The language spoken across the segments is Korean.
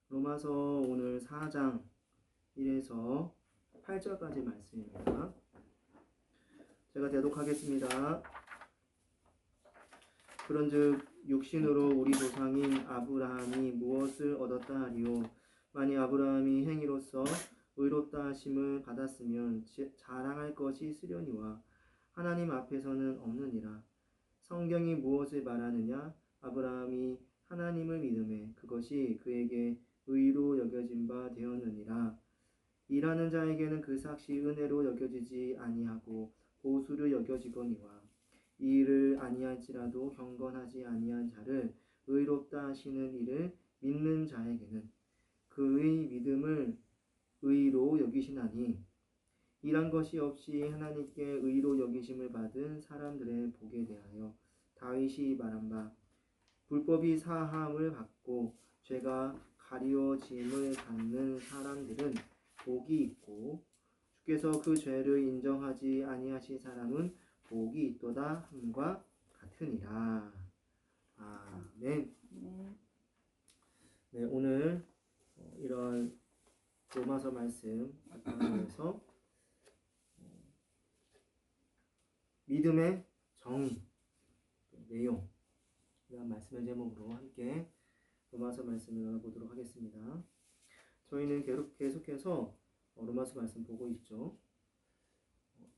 로마서 오늘 4장 1에서 8절까지 말씀입니다. 제가 대독하겠습니다. 그런즉 육신으로 우리 조상인 아브라함이 무엇을 얻었다 하리요? 만일 아브라함이 행위로서 의롭다 하심을 받았으면 자랑할 것이 있으려니와 하나님 앞에서는 없느니라. 성경이 무엇을 말하느냐? 아브라함이 하나님을 믿음에 그것이 그에게 의로 여겨진 바 되었느니라. 일하는 자에게는 그 삭시 은혜로 여겨지지 아니하고 보수를 여겨지거니와 이 일을 아니할지라도 경건하지 아니한 자를 의롭다 하시는 이를 믿는 자에게는 그의 믿음을 의로 여기시나니 일한 것이 없이 하나님께 의로 여기심을 받은 사람들의 복에 대하여 다윗이 말한 바 불법이 사함을 받고 죄가 가리워짐을 받는 사람들은 복이 있고 주께서 그 죄를 인정하지 아니하신 사람은 복이 있도다 함과 같으니라. 아멘. 네, 오늘 이런 로마서 말씀 바탕에서 믿음의 정의, 내용 이런 말씀의 제목으로 함께 로마서 말씀을 나눠보도록 하겠습니다. 저희는 계속해서 로마서 말씀 보고 있죠.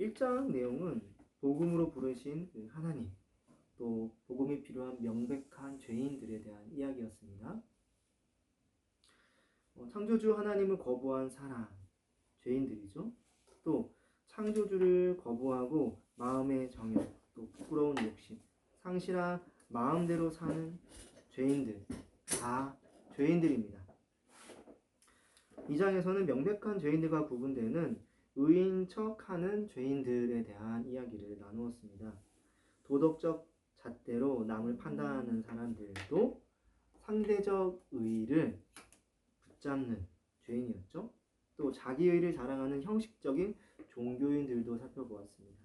1장 내용은 복음으로 부르신 그 하나님, 또 복음이 필요한 명백한 죄인들에 대한 이야기였습니다. 창조주 하나님을 거부한 사람, 죄인들이죠. 또 창조주를 거부하고 마음의 정욕, 또 부끄러운 욕심, 상실한 마음대로 사는 죄인들, 다 죄인들입니다. 이 장에서는 명백한 죄인들과 구분되는 의인 척하는 죄인들에 대한 이야기를 나누었습니다. 도덕적 잣대로 남을 판단하는 사람들도 상대적 의의를 붙잡는 죄인이었죠. 또 자기의를 자랑하는 형식적인 종교인들도 살펴보았습니다.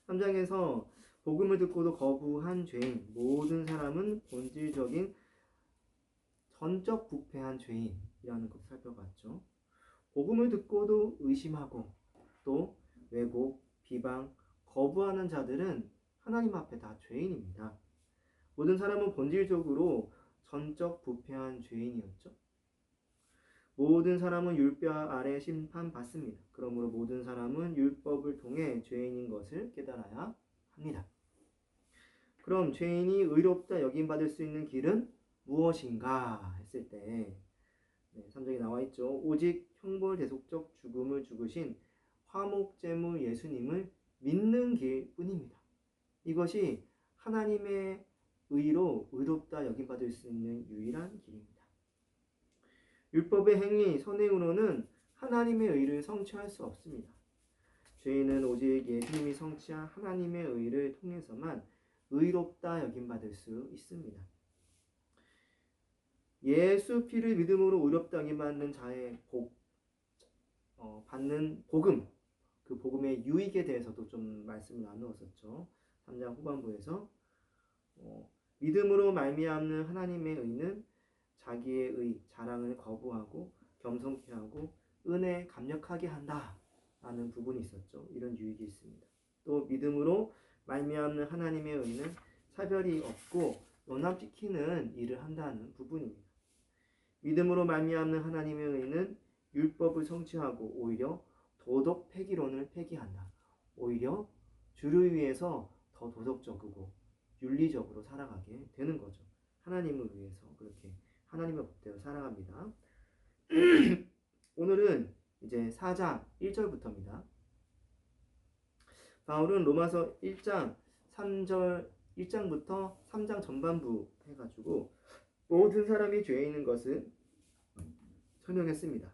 3장에서 복음을 듣고도 거부한 죄인, 모든 사람은 본질적인 전적 부패한 죄인이라는 것을 살펴봤죠. 복음을 듣고도 의심하고 또 왜곡, 비방, 거부하는 자들은 하나님 앞에 다 죄인입니다. 모든 사람은 본질적으로 전적 부패한 죄인이었죠. 모든 사람은 율법 아래 심판받습니다. 그러므로 모든 사람은 율법을 통해 죄인인 것을 깨달아야 합니다. 그럼 죄인이 의롭다 여김받을 수 있는 길은 무엇인가 했을 때 3장에 나와 있죠. 오직 형벌대속적 죽음을 죽으신 화목제물 예수님을 믿는 길뿐입니다. 이것이 하나님의 의로 의롭다 여김받을 수 있는 유일한 길입니다. 율법의 행위, 선행으로는 하나님의 의를 성취할 수 없습니다. 죄인은 오직 예수님이 성취한 하나님의 의를 통해서만 의롭다 여김받을 수 있습니다. 예수 피를 믿음으로 의롭다 여김받는 자의 받는 복음, 그 복음의 유익에 대해서도 좀 말씀을 나누었었죠. 3장 후반부에서 믿음으로 말미암는 하나님의 의는 자기의 의, 자랑을 거부하고 겸손케 하고 은혜에 감격하게 한다라는 부분이 있었죠. 이런 유익이 있습니다. 또 믿음으로 말미암는 하나님의 의는 차별이 없고 연합시키는 일을 한다는 부분입니다. 믿음으로 말미암는 하나님의 의는 율법을 성취하고 오히려 도덕 폐기론을 폐기한다. 오히려 주를 위해서 더 도덕적이고 윤리적으로 살아가게 되는 거죠. 하나님을 위해서 그렇게 하나님의 법대로 살아갑니다. 오늘은 이제 4장 1절부터입니다. 바울은 로마서 1장 3절 1장부터 3장 전반부 해가지고 모든 사람이 죄에 있는 것을 설명했습니다.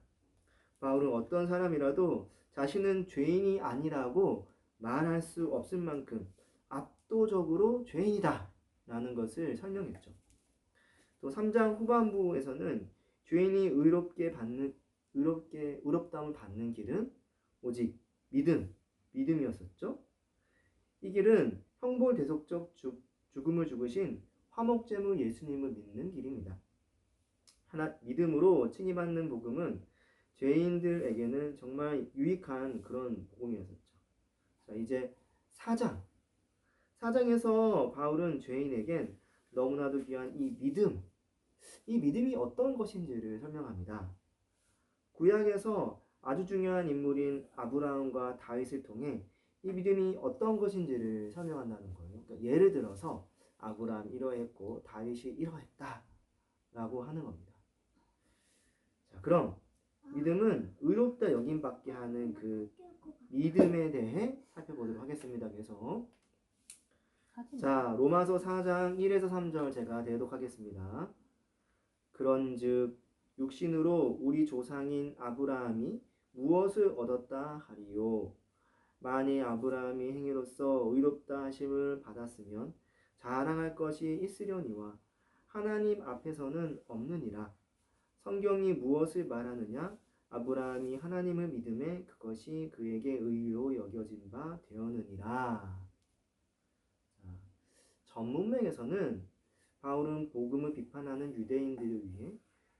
바울은 어떤 사람이라도 자신은 죄인이 아니라고 말할 수 없을 만큼 압도적으로 죄인이다 라는 것을 설명했죠. 또 3장 후반부에서는 죄인이 의롭다함을 받는 길은 오직 믿음이었었죠. 이 길은 형벌대속적 죽음을 죽으신 화목제물 예수님을 믿는 길입니다. 믿음으로 칭의받는 복음은 죄인들에게는 정말 유익한 그런 복음이었었죠. 자, 이제 4장. 4장에서 바울은 죄인에겐 너무나도 귀한 이 믿음이 어떤 것인지를 설명합니다. 구약에서 아주 중요한 인물인 아브라함과 다윗을 통해 이 믿음이 어떤 것인지를 설명한다는 거예요. 그러니까 예를 들어서 아브라함 이러했고 다윗이 이러했다라고 하는 겁니다. 자, 그럼 믿음은 의롭다 여김받게 하는 그 믿음에 대해 살펴보도록 하겠습니다. 그래서 자, 로마서 4장 1에서 3절 제가 대독하겠습니다. 그런즉 육신으로 우리 조상인 아브라함이 무엇을 얻었다 하리요? 만일 아브라함이 행위로서 의롭다 하심을 받았으면 자랑할 것이 있으려니와 하나님 앞에서는 없느니라. 성경이 무엇을 말하느냐? 아브라함이 하나님을 믿음에 그것이 그에게 의로 여겨진 바 되었느니라. 전문맥에서는 바울은 복음을 비판하는 유대인들을 위해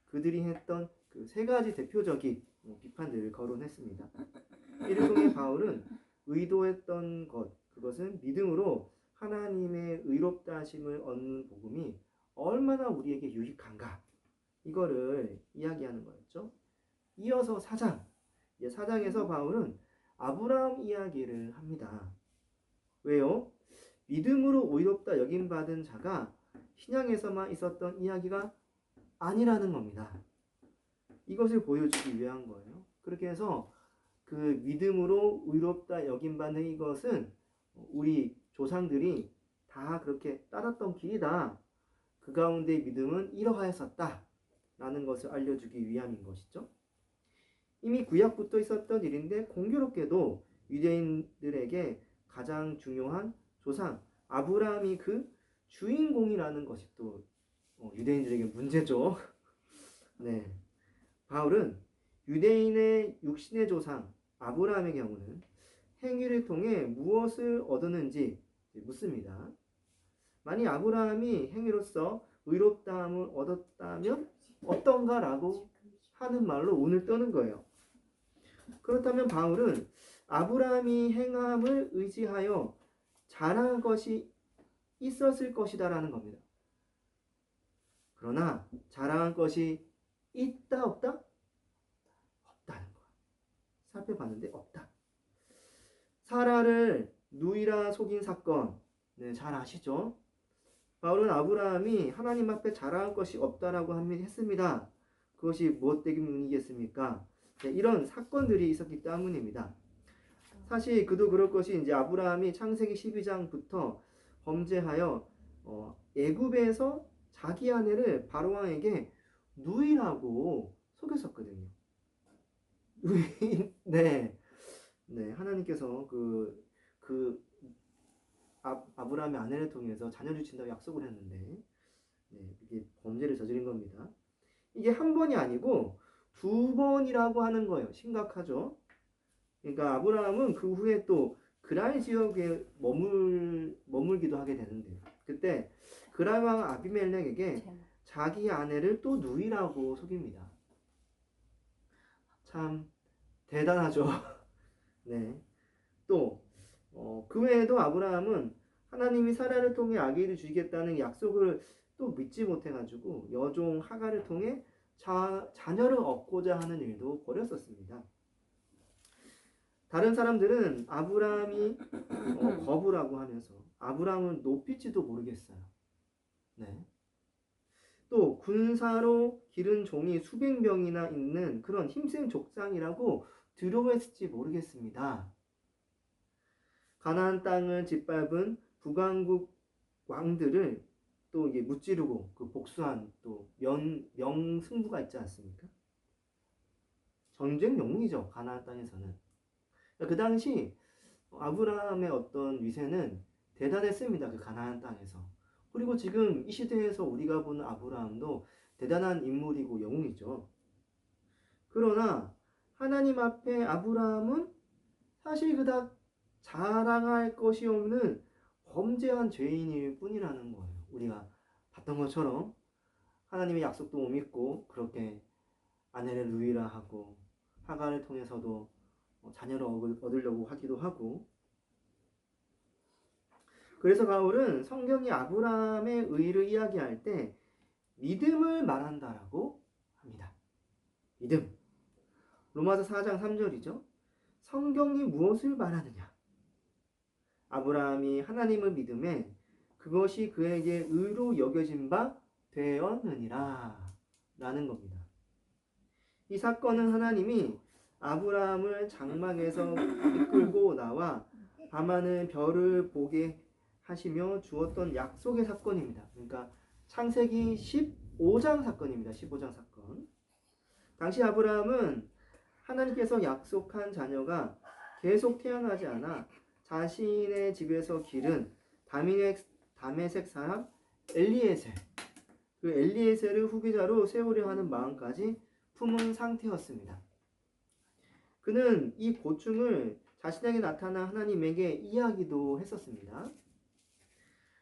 그들이 했던 그 세 가지 대표적인 비판들을 거론했습니다. 이를 통해 바울은 의도했던 그것은 믿음으로 하나님의 의롭다 하심을 얻는 복음이 얼마나 우리에게 유익한가, 이거를 이야기하는 거였죠. 이어서 4장. 4장에서 바울은 아브라함 이야기를 합니다. 왜요? 믿음으로 의롭다 여김받은 자가 신약에서만 있었던 이야기가 아니라는 겁니다. 이것을 보여주기 위한 거예요. 그렇게 해서 그 믿음으로 의롭다 여김받는 이것은 우리 조상들이 다 그렇게 따랐던 길이다. 그 가운데 믿음은 이러하였었다 라는 것을 알려주기 위함인 것이죠. 이미 구약부터 있었던 일인데 공교롭게도 유대인들에게 가장 중요한 조상 아브라함이 그 주인공이라는 것이 또 유대인들에게 문제죠. 네, 바울은 유대인의 육신의 조상 아브라함의 경우는 행위를 통해 무엇을 얻었는지 묻습니다. 만약 아브라함이 행위로서 의롭다함을 얻었다면 어떤가라고 하는 말로 운을 떠는 거예요. 그렇다면 바울은 아브라함이 행함을 의지하여 자랑한 것이 있었을 것이다 라는 겁니다. 그러나 자랑한 것이 있다 없다? 없다는 거야. 살펴봤는데 없다. 사라를 누이라 속인 사건, 네, 잘 아시죠? 바울은 아브라함이 하나님 앞에 자랑할 것이 없다라고 했습니다. 그것이 무엇 때문이겠습니까? 네, 이런 사건들이 있었기 때문입니다. 사실 그도 그럴 것이 이제 아브라함이 창세기 12장부터 범죄하여 애굽에서 자기 아내를 바로왕에게 누이라고 속였었거든요. 누이, 네, 네, 하나님께서 아브라함의 아내를 통해서 자녀 주신다고 약속을 했는데, 네, 이게 범죄를 저지른 겁니다. 이게 한 번이 아니고 두 번이라고 하는 거예요. 심각하죠. 그러니까 아브라함은 그 후에 또 그랄 지역에 머물기도 하게 되는데요. 그때 그랄 왕 아비멜렉에게 자기 아내를 또 누이라고 속입니다. 참 대단하죠. 네. 또 그 외에도 아브라함은 하나님이 사라를 통해 아기를 주시겠다는 약속을 또 믿지 못해가지고 여종 하갈을 통해 자녀를 얻고자 하는 일도 벌였었습니다. 다른 사람들은 아브라함이 거부라고 하면서 아브라함을 높일지도 모르겠어요. 네. 또 군사로 기른 종이 수백 명이나 있는 그런 힘센 족장이라고 두려워했을지 모르겠습니다. 가나안 땅을 짓밟은 북왕국 왕들을 또 이게 무찌르고 그 복수한 또 명승부가 있지 않습니까? 전쟁 영웅이죠. 가나안 땅에서는. 그 당시 아브라함의 어떤 위세는 대단했습니다. 그 가나안 땅에서. 그리고 지금 이 시대에서 우리가 보는 아브라함도 대단한 인물이고 영웅이죠. 그러나 하나님 앞에 아브라함은 사실 그닥 자랑할 것이 없는 범죄한 죄인일 뿐이라는 거예요. 우리가 봤던 것처럼 하나님의 약속도 못 믿고 그렇게 아내를 누이라 하고 하가를 통해서도 자녀를 얻으려고 하기도 하고. 그래서 바울은 성경이 아브라함의 의를 이야기할 때 믿음을 말한다라고 합니다. 믿음. 로마서 4장 3절이죠. 성경이 무엇을 말하느냐? 아브라함이 하나님을 믿음에 그것이 그에게 의로 여겨진 바 되었느니라 라는 겁니다. 이 사건은 하나님이 아브라함을 장막에서 이끌고 나와 밤하늘 별을 보게 하시며 주었던 약속의 사건입니다. 그러니까 창세기 15장 사건입니다. 15장 사건. 당시 아브라함은 하나님께서 약속한 자녀가 계속 태어나지 않아 자신의 집에서 기른 다메섹 사람 엘리에셀, 그 엘리에셀을 후계자로 세우려 하는 마음까지 품은 상태였습니다. 그는 이 고충을 자신에게 나타난 하나님에게 이야기도 했었습니다.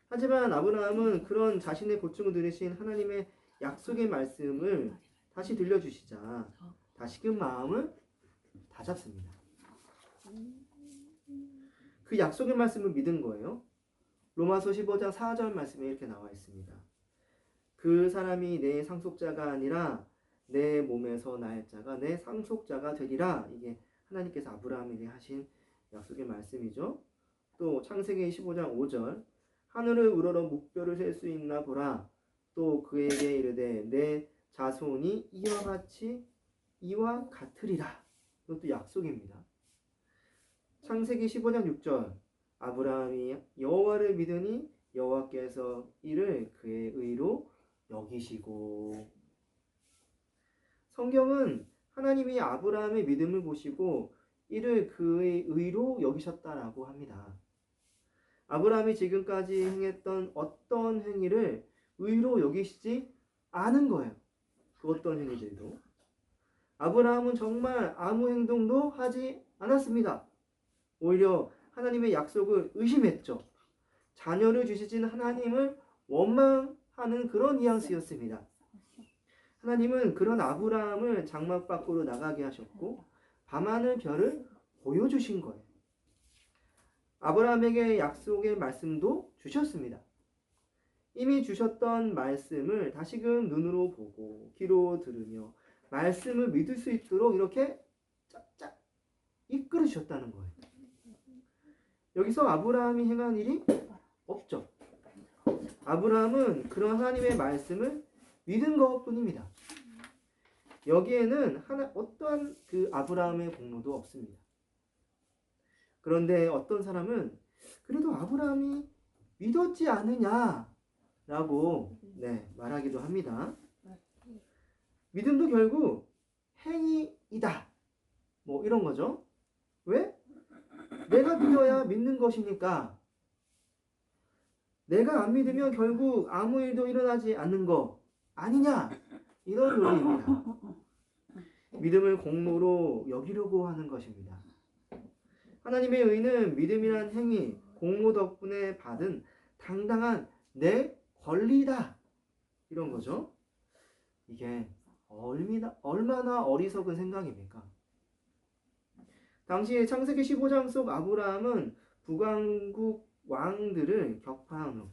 하지만 아브라함은 그런 자신의 고충을 들으신 하나님의 약속의 말씀을 다시 들려주시자 다시금 마음을 다잡습니다. 그 약속의 말씀을 믿은 거예요. 로마서 15장 4절 말씀에 이렇게 나와 있습니다. 그 사람이 내 상속자가 아니라 내 몸에서 날 자가 내 상속자가 되리라. 이게 하나님께서 아브라함에게 하신 약속의 말씀이죠. 또 창세기 15장 5절 하늘을 우러러 묵별을 셀 수 있나 보라. 또 그에게 이르되 내 자손이 이와 같으리라. 이것도 약속입니다. 창세기 15장 6절 아브라함이 여호와를 믿으니 여호와께서 이를 그의 의로 여기시고. 성경은 하나님이 아브라함의 믿음을 보시고 이를 그의 의로 여기셨다라고 합니다. 아브라함이 지금까지 행했던 어떤 행위를 의로 여기시지 않은 거예요. 그 어떤 행위들도. 아브라함은 정말 아무 행동도 하지 않았습니다. 오히려 하나님의 약속을 의심했죠. 자녀를 주시진 하나님을 원망하는 그런 뉘앙스였습니다. 하나님은 그런 아브라함을 장막 밖으로 나가게 하셨고 밤하늘 별을 보여주신 거예요. 아브라함에게 약속의 말씀도 주셨습니다. 이미 주셨던 말씀을 다시금 눈으로 보고 귀로 들으며 말씀을 믿을 수 있도록 이렇게 쫙쫙 이끌어 주셨다는 거예요. 여기서 아브라함이 행한 일이 없죠. 아브라함은 그런 하나님의 말씀을 믿은 것뿐입니다. 여기에는 어떠한 그 아브라함의 공로도 없습니다. 그런데 어떤 사람은 그래도 아브라함이 믿었지 않느냐라고 말하기도 합니다. 믿음도 결국 행위이다. 뭐 이런 거죠. 왜? 내가 믿어야 믿는 것이니까. 내가 안 믿으면 결국 아무 일도 일어나지 않는 거 아니냐. 이런 논리입니다. 믿음을 공로로 여기려고 하는 것입니다. 하나님의 의는 믿음이란 행위, 공로 덕분에 받은 당당한 내 권리다. 이런 거죠. 이게 얼마나 어리석은 생각입니까? 당시 창세기 15장 속 아브라함은 북왕국 왕들을 격파한 후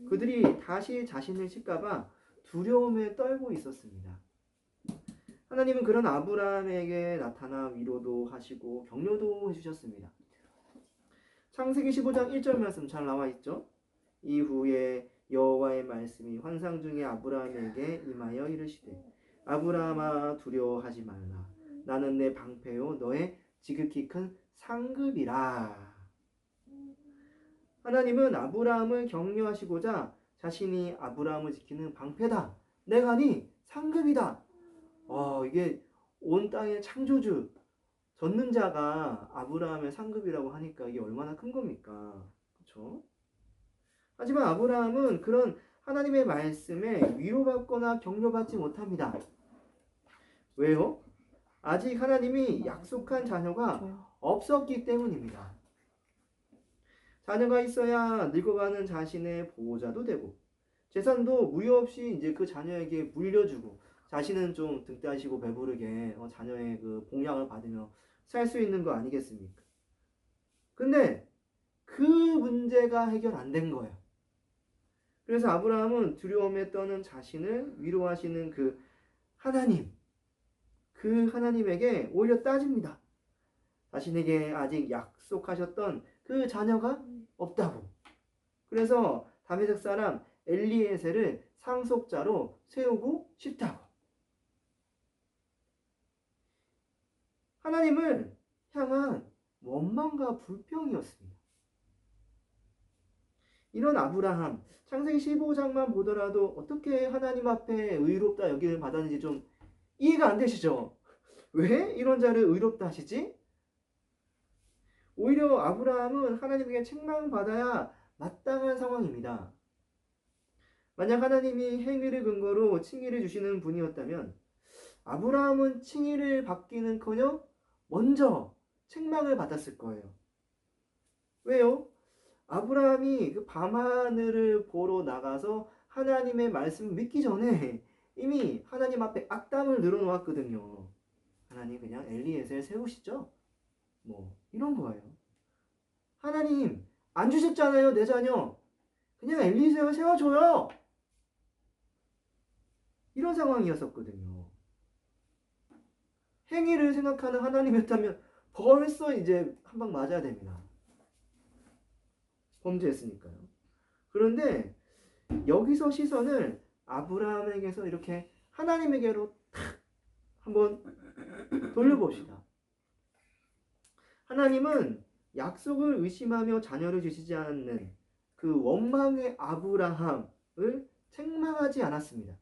그들이 다시 자신을 칠까봐 두려움에 떨고 있었습니다. 하나님은 그런 아브라함에게 나타나 위로도 하시고 격려도 해주셨습니다. 창세기 15장 1절 말씀 잘 나와 있죠. 이후에 여호와의 말씀이 환상 중에 아브라함에게 임하여 이르시되 아브라함아 두려워하지 말라. 나는 내 방패요 너의 지극히 큰 상급이라. 하나님은 아브라함을 격려하시고자 자신이 아브라함을 지키는 방패다. 내가니 상급이다. 이게 온 땅의 창조주 전능자가 아브라함의 상급이라고 하니까 이게 얼마나 큰 겁니까? 그렇죠? 하지만 아브라함은 그런 하나님의 말씀에 위로받거나 격려받지 못합니다. 왜요? 아직 하나님이 약속한 자녀가 없었기 때문입니다. 자녀가 있어야 늙어가는 자신의 보호자도 되고 재산도 무유 없이 이제 그 자녀에게 물려주고 자신은 좀 등 따시고 배부르게 자녀의 그 봉양을 받으며 살 수 있는 거 아니겠습니까? 근데 그 문제가 해결 안 된 거예요. 그래서 아브라함은 두려움에 떠는 자신을 위로하시는 그 하나님, 그 하나님에게 오히려 따집니다. 자신에게 아직 약속하셨던 그 자녀가 없다고. 그래서 다메섹 사람 엘리에셀을 상속자로 세우고 싶다고. 하나님을 향한 원망과 불평이었습니다. 이런 아브라함, 창세기 15장만 보더라도 어떻게 하나님 앞에 의롭다 여김을 받았는지 좀 이해가 안 되시죠? 왜 이런 자를 의롭다 하시지? 오히려 아브라함은 하나님에게 책망받아야 마땅한 상황입니다. 만약 하나님이 행위를 근거로 칭의를 주시는 분이었다면 아브라함은 칭의를 받기는커녕 먼저 책망을 받았을 거예요. 왜요? 아브라함이 그 밤하늘을 보러 나가서 하나님의 말씀을 믿기 전에 이미 하나님 앞에 악담을 늘어놓았거든요. 하나님 그냥 엘리에셀 세우시죠? 뭐 이런 거예요. 하나님 안 주셨잖아요 내 자녀. 그냥 엘리에셀을 세워줘요. 이런 상황이었었거든요. 행위를 생각하는 하나님이었다면 벌써 이제 한 방 맞아야 됩니다. 범죄했으니까요. 그런데 여기서 시선을 아브라함에게서 이렇게 하나님에게로 탁 한번 돌려봅시다. 하나님은 약속을 의심하며 자녀를 주시지 않는 그 원망의 아브라함을 책망하지 않았습니다.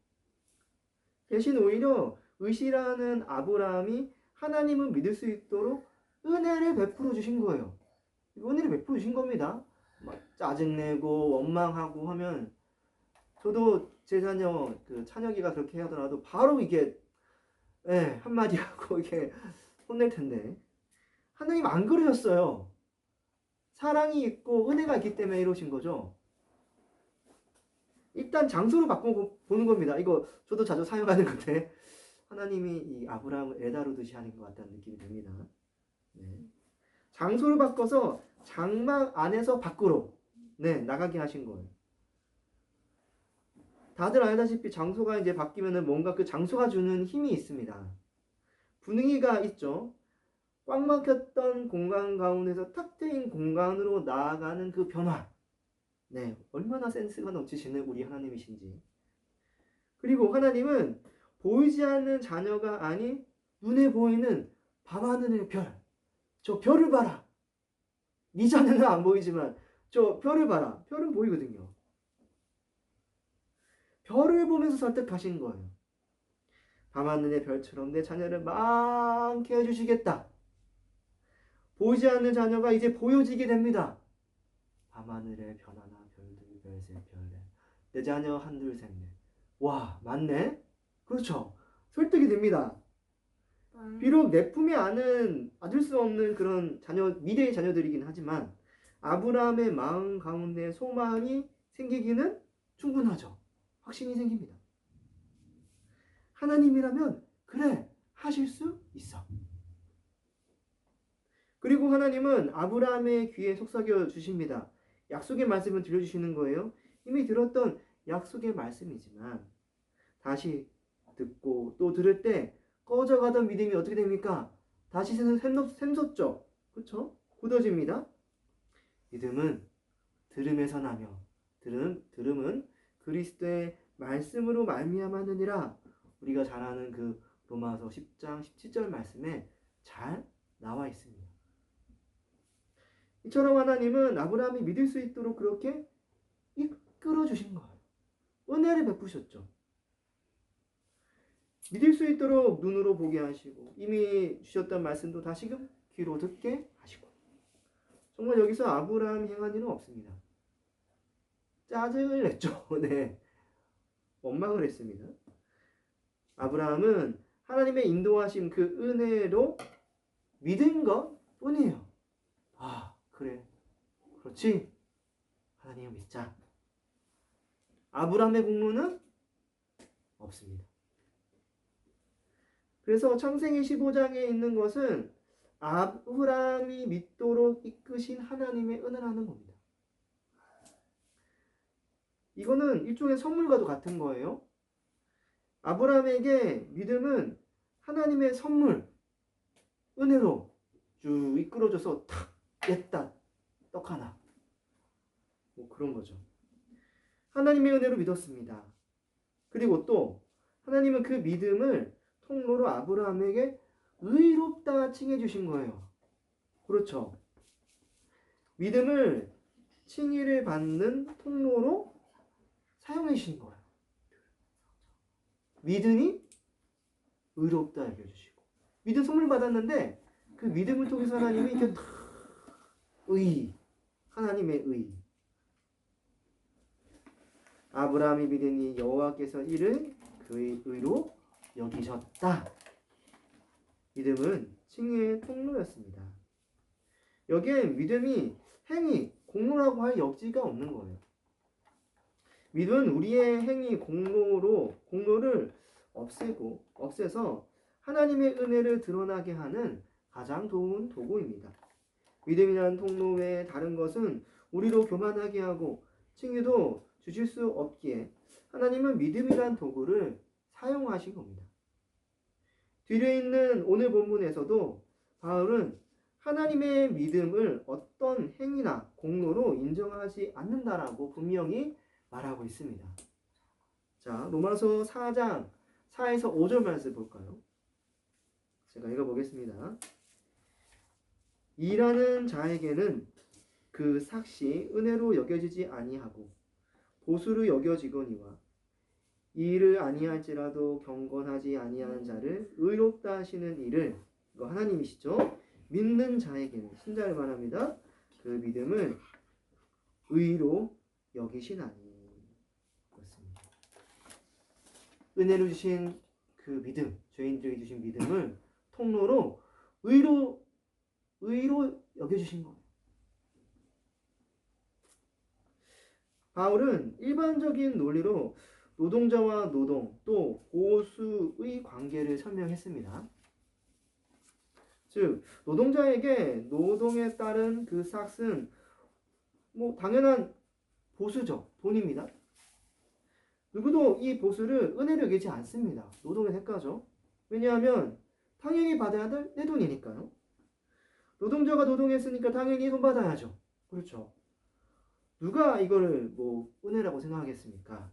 대신 오히려 의심하는 아브라함이 하나님을 믿을 수 있도록 은혜를 베풀어 주신 거예요. 은혜를 베풀어 주신 겁니다. 막 짜증내고 원망하고 하면 저도 제 자녀 그 찬혁이가 그렇게 하더라도 바로 이게 한마디 하고 이게 혼낼 텐데 하나님 안 그러셨어요. 사랑이 있고 은혜가 있기 때문에 이러신 거죠. 일단 장소로 바꿔보는 겁니다. 이거 저도 자주 사용하는 건데 하나님이 이 아브라함을 애다루듯이 하는 것 같다는 느낌이 듭니다. 네. 장소를 바꿔서 장막 안에서 밖으로 나가게 하신 거예요. 다들 알다시피 장소가 이제 바뀌면은 뭔가 그 장소가 주는 힘이 있습니다. 분위기가 있죠. 꽉 막혔던 공간 가운데서 탁 트인 공간으로 나아가는 그 변화. 얼마나 센스가 넘치시는 우리 하나님이신지. 그리고 하나님은 보이지 않는 자녀가 아닌 눈에 보이는 밤하늘의 별. 저 별을 봐라. 네 자녀는 안 보이지만 저 별을 봐라. 별은 보이거든요. 별을 보면서 설득하신 거예요. 밤하늘의 별처럼 내 자녀를 많게 해주시겠다. 보이지 않는 자녀가 이제 보여지게 됩니다. 밤하늘의 별 하나, 별들, 별셋, 별넷. 내 자녀 한둘, 셋넷. 와, 맞네? 그렇죠. 설득이 됩니다. 비록 내 품에 안은 받을 수 없는 그런 자녀, 미래의 자녀들이긴 하지만 아브라함의 마음 가운데 소망이 생기기는 충분하죠. 확신이 생깁니다. 하나님이라면 그래 하실 수 있어. 그리고 하나님은 아브라함의 귀에 속삭여 주십니다. 약속의 말씀을 들려주시는 거예요. 이미 들었던 약속의 말씀이지만 다시 듣고 또 들을 때 꺼져가던 믿음이 어떻게 됩니까? 다시 샘솟죠. 그렇죠? 굳어집니다. 믿음은 들음에서 나며 들음은 그리스도의 말씀으로 말미암았느니라. 우리가 잘 아는 그 로마서 10장 17절 말씀에 잘 나와 있습니다. 이처럼 하나님은 아브라함이 믿을 수 있도록 그렇게 이끌어 주신 거예요. 은혜를 베푸셨죠. 믿을 수 있도록 눈으로 보게 하시고 이미 주셨던 말씀도 다시금 귀로 듣게 하시고 정말 여기서 아브라함 행한 일은 없습니다. 짜증을 냈죠. 원망을 했습니다. 아브라함은 하나님의 인도하심 그 은혜로 믿은 것 뿐이에요. 아, 그래. 그렇지. 하나님을 믿자. 아브라함의 공로는 없습니다. 그래서 창세기 15장에 있는 것은 아브라함이 믿도록 이끄신 하나님의 은혜라는 겁니다. 이거는 일종의 선물과도 같은 거예요. 아브라함에게 믿음은 하나님의 선물, 은혜로 쭉 이끌어줘서 탁 냈다 떡 하나, 뭐 그런 거죠. 하나님의 은혜로 믿었습니다. 그리고 또 하나님은 그 믿음을 통로로 아브라함에게 의롭다 칭해 주신 거예요. 그렇죠. 믿음을 칭의를 받는 통로로 사용해 주신 거예요. 믿음이 의롭다 여겨주시고, 믿음 선물 받았는데 그 믿음을 통해서 하나님이 이렇게 하나님의 의. 아브라함이 믿으니 여호와께서 이를 그의 의로 여기셨다. 믿음은 칭의의 통로였습니다. 여기에 믿음이 행위, 공로라고 할 여지가 없는 거예요. 믿음은 우리의 행위, 공로를 없애서 하나님의 은혜를 드러나게 하는 가장 좋은 도구입니다. 믿음이라는 통로 외에 다른 것은 우리로 교만하게 하고 칭의도 주실 수 없기에 하나님은 믿음이란 도구를 사용하신 겁니다. 뒤에 있는 오늘 본문에서도 바울은 하나님의 믿음을 어떤 행위나 공로로 인정하지 않는다라고 분명히 말하고 있습니다. 자, 로마서 4장 4에서 5절 말씀 볼까요? 제가 읽어보겠습니다. 일하는 자에게는 그 삭시 은혜로 여겨지지 아니하고 보수로 여겨지거니와 일을 아니할지라도 경건하지 아니하는 자를 의롭다 하시는 이를, 이거 하나님이시죠? 믿는 자에게는, 신자를 말합니다. 그 믿음을 의로 여기시나니. 그렇습니다. 은혜로 주신 그 믿음, 죄인들에게 주신 믿음을 통로로 의로 여겨주신 거예요. 바울은 일반적인 논리로 노동자와 노동 또 보수의 관계를 설명했습니다. 즉 노동자에게 노동에 따른 그 삭은 당연한 보수죠. 돈입니다. 누구도 이 보수를 은혜로 여기지 않습니다. 노동의 대가죠. 왜냐하면 당연히 받아야 될 내 돈이니까요. 노동자가 노동했으니까 당연히 돈 받아야죠. 그렇죠. 누가 이거를 은혜라고 생각하겠습니까?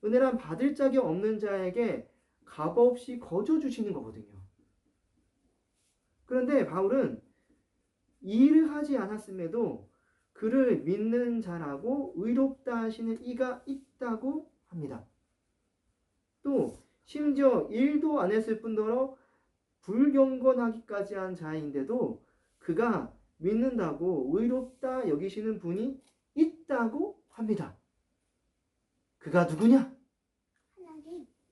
은혜란 받을 자격 없는 자에게 값없이 거저 주시는 거거든요. 그런데 바울은 일을 하지 않았음에도 그를 믿는 자라고 의롭다 하시는 이가 있다고 합니다. 또 심지어 일도 안 했을 뿐더러 불경건하기까지 한 자인데도 그가 믿는다고 의롭다 여기시는 분이 있다고 합니다. 그가 누구냐?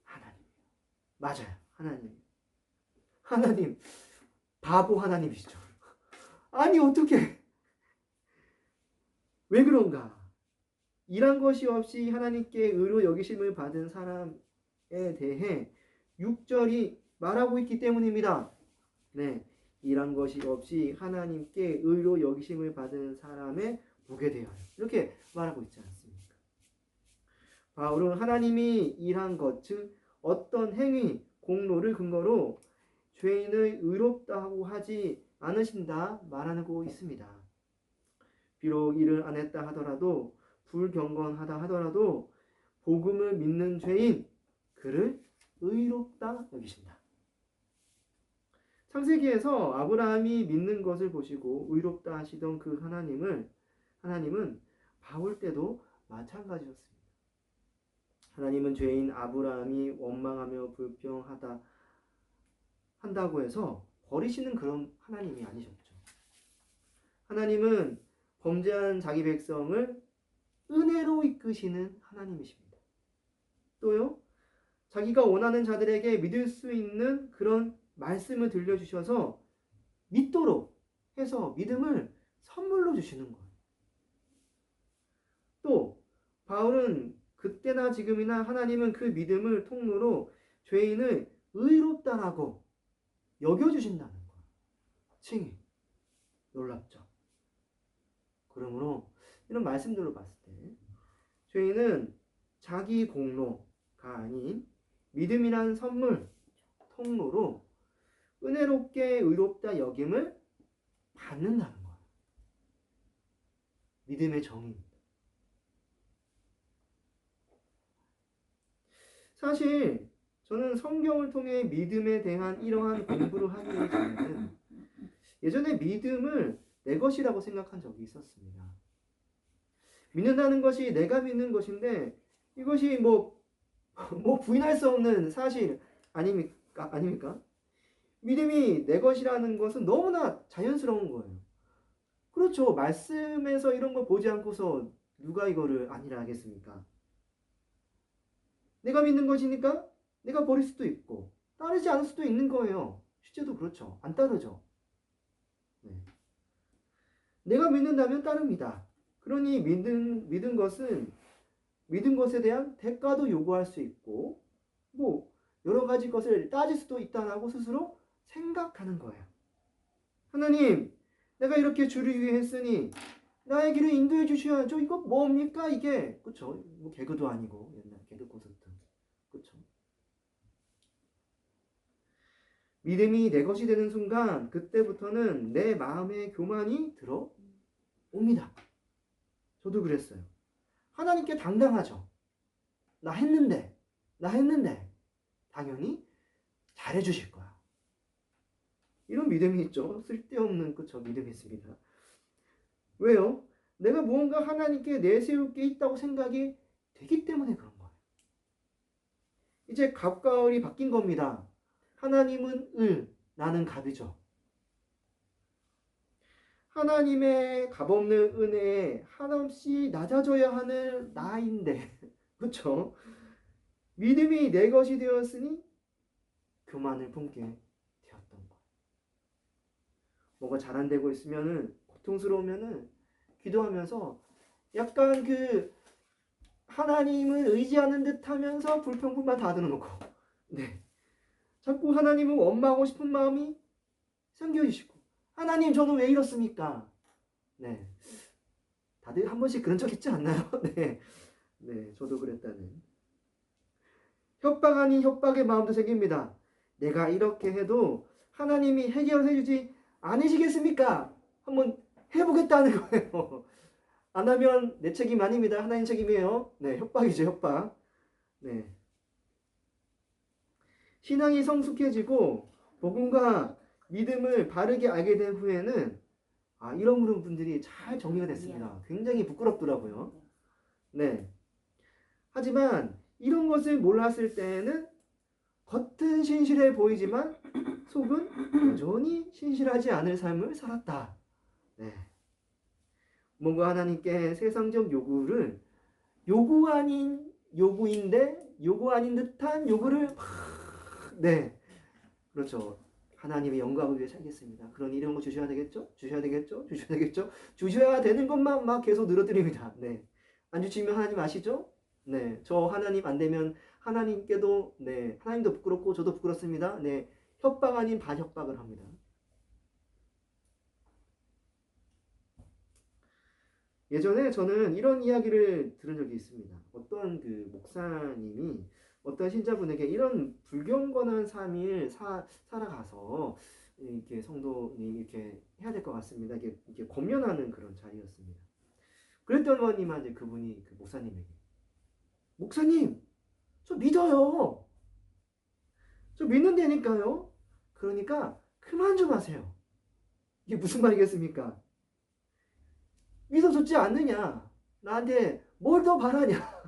하나님. 맞아요. 하나님. 바보 하나님이시죠. 아니 어떻게? 왜 그런가? 일한 것이 없이 하나님께 의로 여기심을 받은 사람에 대해 6절이 말하고 있기 때문입니다. 네, 일한 것이 없이 하나님께 의로 여기심을 받은 사람에 보게 되어요. 이렇게 말하고 있지 않습니까? 바울은 하나님이 일한 것, 즉 어떤 행위, 공로를 근거로 죄인을 의롭다고 하지 않으신다 말하고 있습니다. 비록 일을 안 했다 하더라도 불경건하다 하더라도 복음을 믿는 죄인, 그를 의롭다 여기신다. 창세기에서 아브라함이 믿는 것을 보시고 의롭다 하시던 그 하나님은 바울 때도 마찬가지였습니다. 하나님은 죄인 아브라함이 원망하며 불평하다 한다고 해서 버리시는 그런 하나님이 아니셨죠. 하나님은 범죄한 자기 백성을 은혜로 이끄시는 하나님이십니다. 또요, 자기가 원하는 자들에게 믿을 수 있는 그런 말씀을 들려주셔서 믿도록 해서 믿음을 선물로 주시는 거예요. 또 바울은 그때나 지금이나 하나님은 그 믿음을 통로로 죄인을 의롭다라고 여겨주신다는 거예요. 칭히 놀랍죠. 그러므로 이런 말씀들로 봤을 때 죄인은 자기 공로가 아닌 믿음이란 선물, 통로로 은혜롭게 의롭다 여김을 받는다는 거예요. 믿음의 정의입니다. 사실 저는 성경을 통해 믿음에 대한 이러한 공부를 하기 전에는 예전에 믿음을 내 것이라고 생각한 적이 있었습니다. 믿는다는 것이 내가 믿는 것인데 이것이 뭐 부인할 수 없는 사실 아닙니까? 믿음이 내 것이라는 것은 너무나 자연스러운 거예요. 그렇죠. 말씀에서 이런 걸 보지 않고서 누가 이거를 아니라 하겠습니까? 내가 믿는 것이니까 내가 버릴 수도 있고 따르지 않을 수도 있는 거예요. 실제도 그렇죠. 안 따르죠. 네. 내가 믿는다면 따릅니다. 그러니 믿은 것에 대한 대가도 요구할 수 있고 뭐 여러 가지 것을 따질 수도 있다라고 스스로 생각하는 거예요. 하나님, 내가 이렇게 주를 위해 했으니 나의 길을 인도해 주셔야죠. 이거 뭡니까 이게? 그렇죠? 뭐 개그도 아니고 옛날 개그 콘서트. 그렇죠? 믿음이 내 것이 되는 순간 그때부터는 내 마음에 교만이 들어옵니다. 저도 그랬어요. 하나님께 당당하죠. 나 했는데 당연히 잘해 주실 거야. 이런 믿음이 있죠. 쓸데없는 그쵸 믿음이 있습니다. 왜요? 내가 무언가 하나님께 내세울 게 있다고 생각이 되기 때문에 그런 거예요. 이제 갑과 을이 바뀐 겁니다. 하나님은 을, 나는 갑이죠. 하나님의 값없는 은혜에 한없이 낮아져야 하는 나인데 그렇죠? 믿음이 내 것이 되었으니 교만을 품게 되었던 거예요. 뭐가 잘 안 되고 있으면은 고통스러우면은 기도하면서 약간 하나님을 의지하는 듯하면서 불평불만 다 들어놓고 네. 자꾸 하나님을 원망하고 싶은 마음이 생겨지시고 하나님 저는 왜 이렇습니까? 네, 다들 한 번씩 그런 적 있지 않나요? 네, 네, 저도 그랬다는 협박 아닌 협박의 마음도 생깁니다. 내가 이렇게 해도 하나님이 해결해주지 않으시겠습니까? 한번 해보겠다는 거예요. 안 하면 내 책임 아닙니다. 하나님 책임이에요. 네, 협박이죠, 협박. 네. 신앙이 성숙해지고 복음과 믿음을 바르게 알게 된 후에는 이런 분들이 잘 정리가 됐습니다. 굉장히 부끄럽더라고요. 네. 하지만 이런 것을 몰랐을 때에는 겉은 신실해 보이지만 속은 여전히 신실하지 않을 삶을 살았다. 네. 뭔가 하나님께 세상적 요구를 요구 아닌 요구인데 요구 아닌 듯한 요구를 네. 그렇죠. 하나님의 영광을 위해 살겠습니다. 그러니 이런 거 주셔야 되겠죠? 주셔야 되겠죠? 주셔야 되겠죠? 주셔야 되는 것만 막 계속 늘어뜨립니다. 네. 안 주시면 하나님 아시죠? 네. 저 하나님 안 되면 하나님께도 네. 하나님도 부끄럽고 저도 부끄럽습니다. 네. 협박 아닌 반협박을 합니다. 예전에 저는 이런 이야기를 들은 적이 있습니다. 어떤 목사님이 어떤 신자분에게 이런 불경건한 삶을 살아가서 이렇게 성도님 이렇게 해야 될 것 같습니다. 이렇게 권면하는 그런 자리였습니다. 그랬더니만 그분이 목사님에게 목사님 저 믿어요. 저 믿는다니까요. 그러니까 그만 좀 하세요. 이게 무슨 말이겠습니까? 믿어줬지 않느냐? 나한테 뭘 더 바라냐?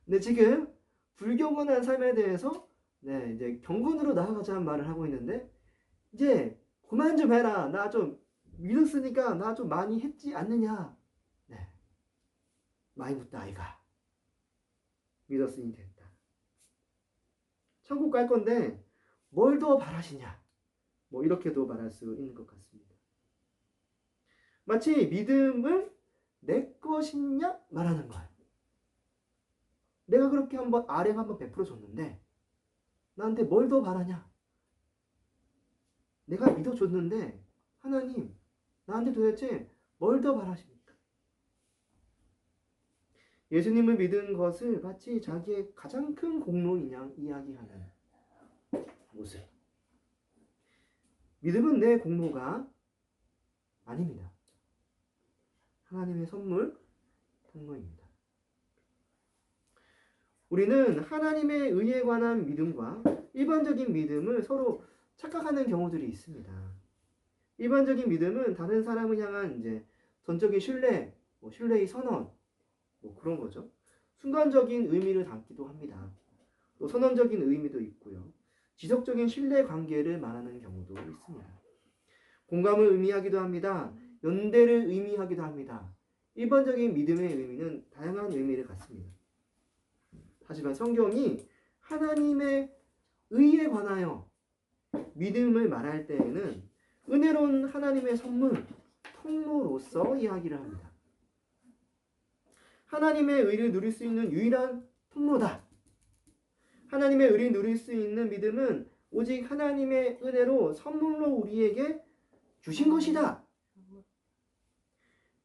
근데 지금 불경건한 삶에 대해서 네, 이제 경건으로 나아가자는 말을 하고 있는데 이제 그만 좀 해라. 나 좀 믿었으니까 나 좀 많이 했지 않느냐? 네. 많이 묻다 아이가. 믿었으니 됐다. 천국 갈 건데 뭘 더 바라시냐? 뭐 이렇게도 말할 수 있는 것 같습니다. 마치 믿음을 내 것이냐 말하는 거예요. 내가 그렇게 한번 아뢰가 한번 베풀어 줬는데 나한테 뭘 더 바라냐? 내가 믿어줬는데 하나님 나한테 도대체 뭘 더 바라십니까? 예수님을 믿은 것을 마치 자기의 가장 큰 공로인 양 이야기하는 모습. 믿음은 내 공로가 아닙니다. 하나님의 선물, 통로입니다. 우리는 하나님의 의에 관한 믿음과 일반적인 믿음을 서로 착각하는 경우들이 있습니다. 일반적인 믿음은 다른 사람을 향한 이제 전적인 신뢰, 신뢰의 선언, 그런 거죠. 순간적인 의미를 담기도 합니다. 또 선언적인 의미도 있고요. 지속적인 신뢰 관계를 말하는 경우도 있습니다. 공감을 의미하기도 합니다. 연대를 의미하기도 합니다. 일반적인 믿음의 의미는 다양한 의미를 갖습니다. 하지만 성경이 하나님의 의에 관하여 믿음을 말할 때에는 은혜로운 하나님의 선물, 통로로서 이야기를 합니다. 하나님의 의를 누릴 수 있는 유일한 통로다. 하나님의 의를 누릴 수 있는 믿음은 오직 하나님의 은혜로 선물로 우리에게 주신 것이다.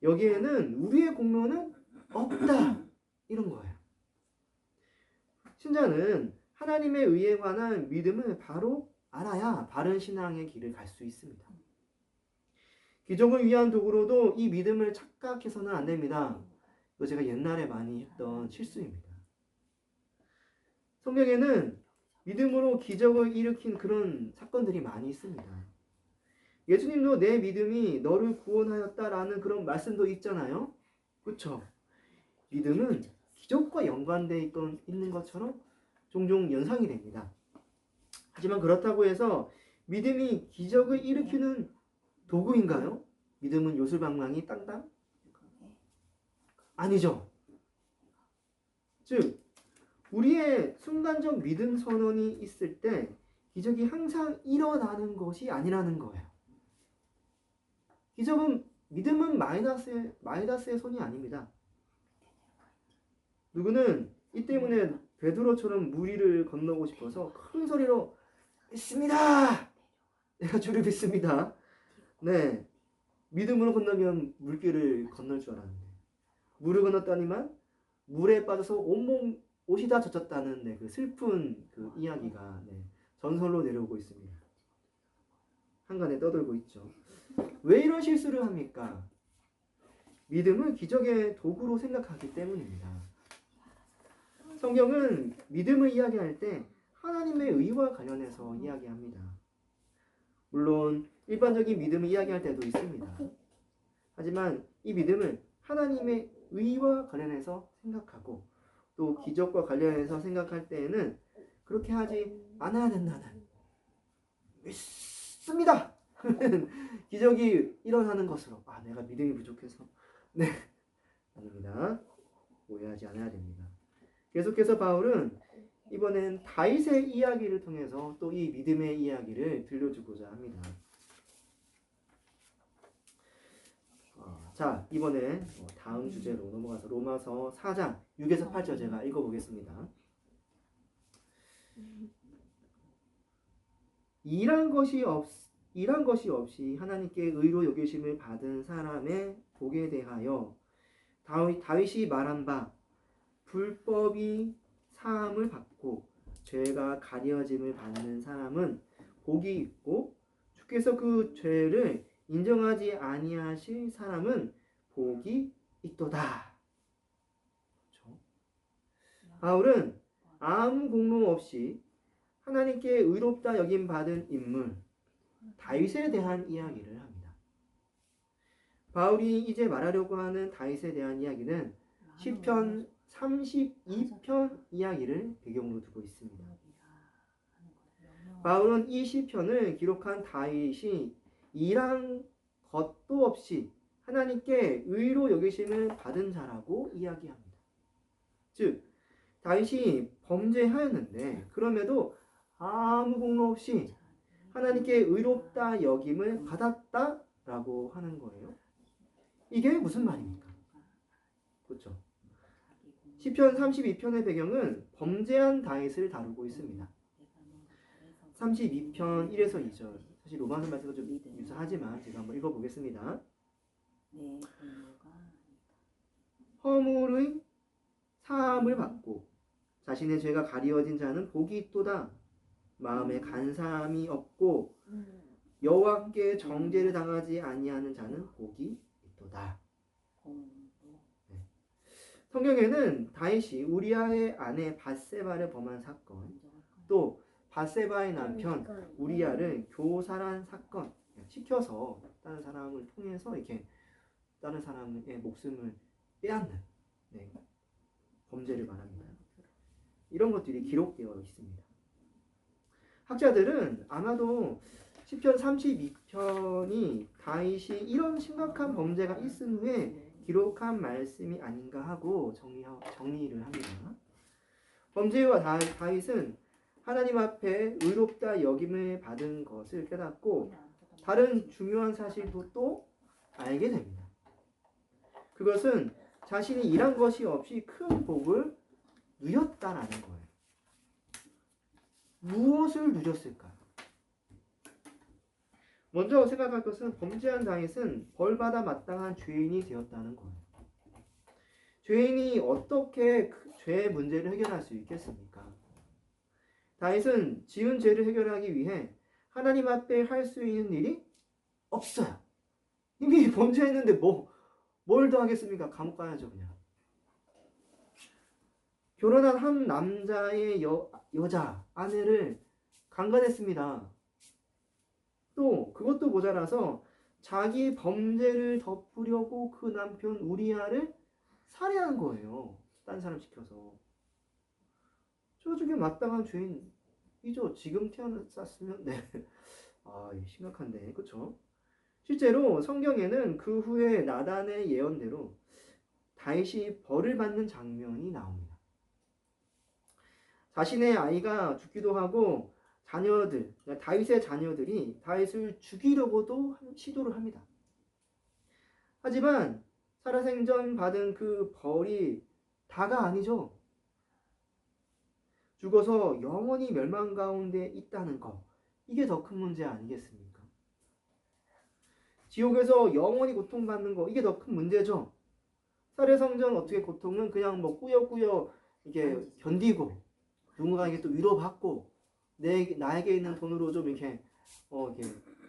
여기에는 우리의 공로는 없다. 이런 거예요. 신자는 하나님의 의에 관한 믿음을 바로 알아야 바른 신앙의 길을 갈 수 있습니다. 기적을 위한 도구로도 이 믿음을 착각해서는 안 됩니다. 이거 제가 옛날에 많이 했던 실수입니다. 성경에는 믿음으로 기적을 일으킨 그런 사건들이 많이 있습니다. 예수님도 내 믿음이 너를 구원하였다라는 그런 말씀도 있잖아요. 그렇죠? 믿음은 기적과 연관되어 있는 것처럼 종종 연상이 됩니다. 하지만 그렇다고 해서 믿음이 기적을 일으키는 도구인가요? 믿음은 요술방망이 땅땅? 아니죠. 즉 우리의 순간적 믿음 선언이 있을 때 기적이 항상 일어나는 것이 아니라는 거예요. 기적은 믿음은 마이다스의 손이 아닙니다. 누구는 이 때문에 베드로처럼 물 위를 건너고 싶어서 큰 소리로 믿습니다. 내가 주를 믿습니다. 네, 믿음으로 건너면 물길을 건널 줄 알았는데 물을 건넜더니만 물에 빠져서 온몸 옷이 다 젖었다는 그 슬픈 그 이야기가 전설로 내려오고 있습니다. 한간에 떠돌고 있죠. 왜 이런 실수를 합니까? 믿음을 기적의 도구로 생각하기 때문입니다. 성경은 믿음을 이야기할 때 하나님의 의와 관련해서 이야기합니다. 물론 일반적인 믿음을 이야기할 때도 있습니다. 하지만 이 믿음을 하나님의 의와 관련해서 생각하고 또 기적과 관련해서 생각할 때에는 그렇게 하지 않아야 된다는 믿습니다. 기적이 일어나는 것으로 내가 믿음이 부족해서 아닙니다. 오해하지 않아야 됩니다. 계속해서 바울은 이번엔 다윗의 이야기를 통해서 또 이 믿음의 이야기를 들려주고자 합니다. 자, 이번에 다음 주제로 넘어가서 로마서 4장 6에서 8절 제가 읽어보겠습니다. 일한 것이 없이 하나님께 의로 여기심을 받은 사람의 복에 대하여 다윗이 말한 바 불법이 사함을 받고 죄가 가려짐을 받는 사람은 복이 있고 주께서 그 죄를 인정하지 아니하실 사람은 복이 있도다. 그렇죠? 바울은 아무 공로 없이 하나님께 의롭다 여김 받은 인물 다윗에 대한 이야기를 합니다. 바울이 이제 말하려고 하는 다윗에 대한 이야기는 시편 32편 이야기를 배경으로 두고 있습니다. 바울은 이 시편을 기록한 다윗이 일한 것도 없이 하나님께 의로 여기심을 받은 자라고 이야기합니다. 즉 다윗이 범죄하였는데 그럼에도 아무 공로 없이 하나님께 의롭다 여김을 받았다라고 하는 거예요. 이게 무슨 말입니까? 그렇죠? 시편 32편의 배경은 범죄한 다윗을 다루고 있습니다. 32편 1에서 2절. 사실 로마서 말씀과 좀 유사하지만 제가 한번 읽어보겠습니다. 허물의 사함을 받고 자신의 죄가 가리워진 자는 복이 있도다. 마음에 간사함이 없고 여호와께 정죄를 당하지 아니하는 자는 복이 있도다. 네. 성경에는 다윗이 우리아의 아내 밧세바를 범한 사건, 또 밧세바의 남편 우리아를 교살한 사건, 시켜서 다른 사람을 통해서 이렇게 다른 사람의 목숨을 빼앗는 범죄를 말합니다. 이런 것들이 기록되어 있습니다. 학자들은 아마도 시편 32편이 다윗이 이런 심각한 범죄가 있은 후에 기록한 말씀이 아닌가 하고 정리를 합니다. 범죄와 다윗은 하나님 앞에 의롭다 여김을 받은 것을 깨닫고 다른 중요한 사실도 또 알게 됩니다. 그것은 자신이 일한 것이 없이 큰 복을 누렸다라는 거예요. 무엇을 누렸을까요? 먼저 생각할 것은 범죄한 다윗은 벌받아 마땅한 죄인이 되었다는 거예요. 죄인이 어떻게 죄의 문제를 해결할 수 있겠습니까? 다윗은 지은 죄를 해결하기 위해 하나님 앞에 할 수 있는 일이 없어요. 이미 범죄했는데 뭘 더 하겠습니까? 감옥 가야죠 그냥. 결혼한 한 남자의 여자, 아내를 강간했습니다. 또 그것도 모자라서 자기 범죄를 덮으려고 그 남편 우리아를 살해한 거예요. 딴 사람 시켜서. 저 중에 마땅한 죄인이죠. 지금 태어났으면 심각한데, 그렇죠? 실제로 성경에는 그 후에 나단의 예언대로 다윗이 벌을 받는 장면이 나옵니다. 자신의 아이가 죽기도 하고 다윗의 자녀들이 다윗을 죽이려고도 시도를 합니다. 하지만 살아생전 받은 그 벌이 다가 아니죠. 죽어서 영원히 멸망 가운데 있다는 것, 이게 더 큰 문제 아니겠습니까? 지옥에서 영원히 고통받는 거, 이게 더 큰 문제죠. 살해성전 어떻게 고통은 그냥 꾸역꾸역 이게 견디고 누군가에게 또 위로받고 나에게 있는 돈으로 좀 이렇게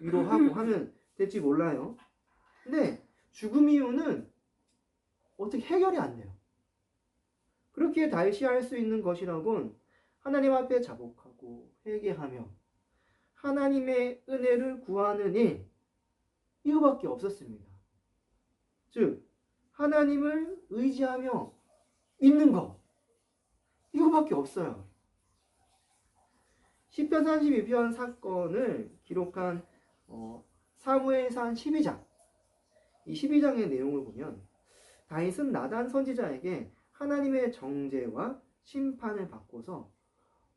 위로하고 하면 될지 몰라요. 근데 죽음 이유는 어떻게 해결이 안 돼요. 그렇게 다윗이 할 수 있는 것이라곤 하나님 앞에 자복하고 회개하며 하나님의 은혜를 구하는 일, 이거밖에 없었습니다. 즉 하나님을 의지하며 믿는 것, 이거밖에 없어요. 시편 32편 사건을 기록한 사무엘상 12장, 이 12장의 내용을 보면 다윗은 나단 선지자에게 하나님의 정죄와 심판을 받고서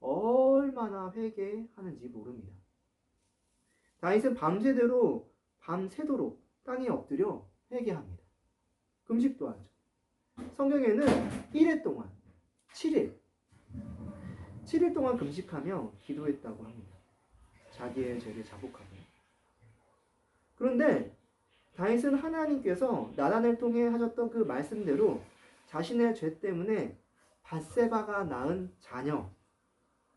얼마나 회개하는지 모릅니다. 다윗은 밤새도록 땅에 엎드려 회개합니다. 금식도 하죠. 성경에는 1회 동안 7일 동안 금식하며 기도했다고 합니다. 자기의 죄를 자복하고. 그런데 다윗은 하나님께서 나단을 통해 하셨던 그 말씀대로 자신의 죄 때문에 밧세바가 낳은